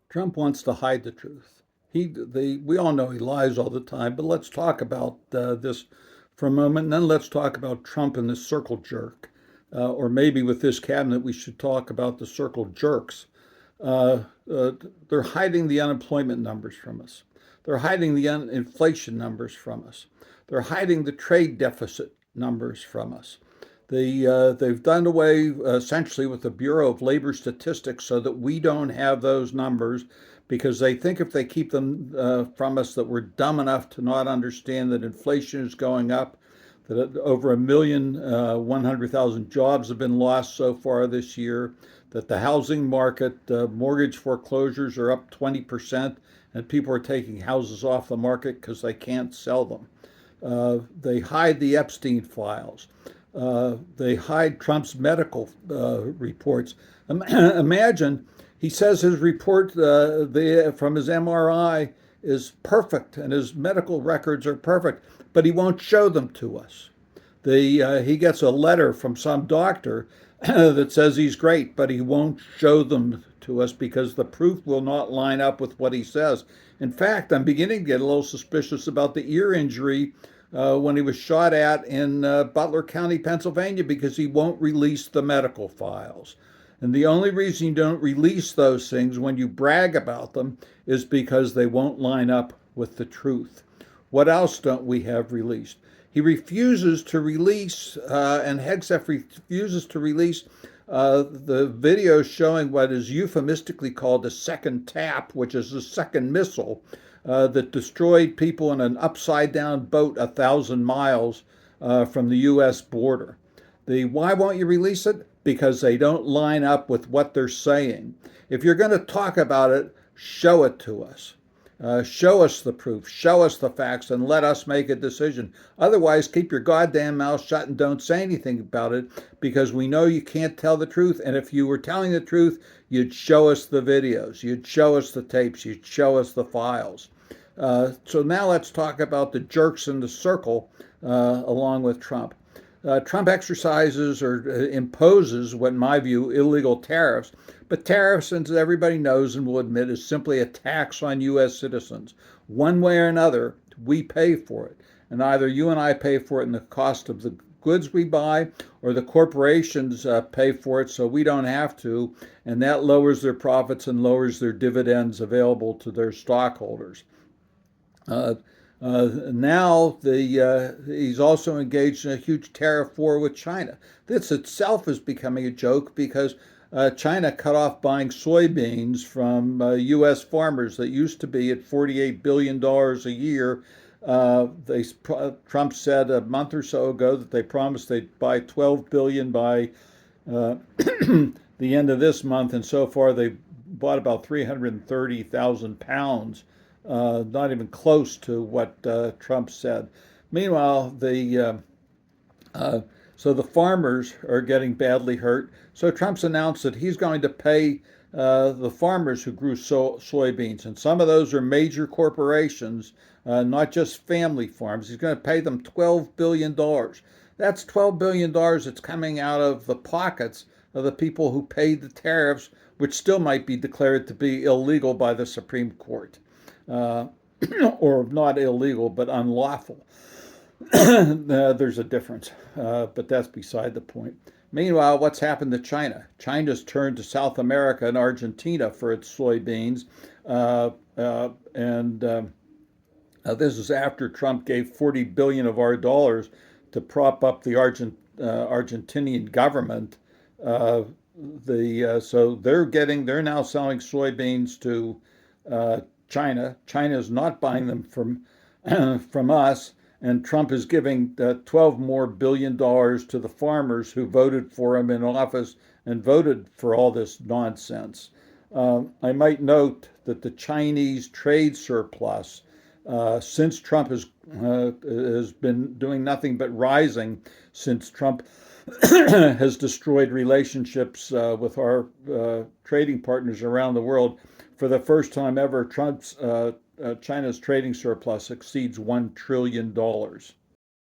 Trump wants to hide the truth. We all know he lies all the time, but let's talk about this for a moment, and then let's talk about Trump and the circle jerk. Or maybe with this cabinet, we should talk about the circle jerks. Uh, uh, they're hiding the unemployment numbers from us. They're hiding the inflation numbers from us. They're hiding the trade deficit numbers from us. They've done away essentially with the Bureau of Labor Statistics so that we don't have those numbers because they think if they keep them from us that we're dumb enough to not understand that inflation is going up, that over 1,100,000 jobs have been lost so far this year, that the housing market, mortgage foreclosures are up 20%, and people are taking houses off the market because they can't sell them. They hide the Epstein files. They hide Trump's medical reports. Imagine he says his report from his MRI is perfect and his medical records are perfect, but he won't show them to us. He gets a letter from some doctor that says he's great, but he won't show them to us because the proof will not line up with what he says. In fact, I'm beginning to get a little suspicious about the ear injury when he was shot at in Butler County, Pennsylvania, because he won't release the medical files. And the only reason you don't release those things when you brag about them is because they won't line up with the truth. What else don't we have released? He refuses to release, and Hegseth refuses to release the video showing what is euphemistically called a second tap, which is a second missile that destroyed people in an upside down boat 1,000 miles from the U.S. border. Why won't you release it? Because they don't line up with what they're saying. If you're going to talk about it, show it to us. Show us the proof, show us the facts, and let us make a decision. Otherwise, keep your goddamn mouth shut and don't say anything about it because we know you can't tell the truth. And if you were telling the truth, you'd show us the videos, you'd show us the tapes, you'd show us the files. So now let's talk about the jerks in the circle along with Trump. Trump exercises or imposes, what in my view, illegal tariffs. But tariffs, as everybody knows and will admit, is simply a tax on U.S. citizens. One way or another, we pay for it. And either you and I pay for it in the cost of the goods we buy, or the corporations pay for it so we don't have to, and that lowers their profits and lowers their dividends available to their stockholders. Uh, Now he's also engaged in a huge tariff war with China. This itself is becoming a joke because China cut off buying soybeans from U.S. farmers that used to be at $48 billion a year. Trump said a month or so ago that they promised they'd buy 12 billion by uh, the end of this month, and so far they've bought about 330,000 pounds, not even close to what Trump said. Meanwhile, uh, the farmers are getting badly hurt. So Trump's announced that he's going to pay the farmers who grew soybeans, and some of those are major corporations, not just family farms. He's going to pay them $12 billion. That's $12 billion that's coming out of the pockets of the people who paid the tariffs, which still might be declared to be illegal by the Supreme Court. Uh, or not illegal, but unlawful. There's a difference, but that's beside the point. Meanwhile, what's happened to China? China's turned to South America and Argentina for its soybeans, and this is after Trump gave 40 billion of our dollars to prop up the Argentinian government. Uh, so they're now selling soybeans to China. China is not buying them from from us, and Trump is giving $12 more billion to the farmers who voted for him in office and voted for all this nonsense. I might note that the Chinese trade surplus, since Trump has been doing nothing but rising, since Trump has destroyed relationships with our trading partners around the world. For the first time ever, China's trading surplus exceeds $1 trillion.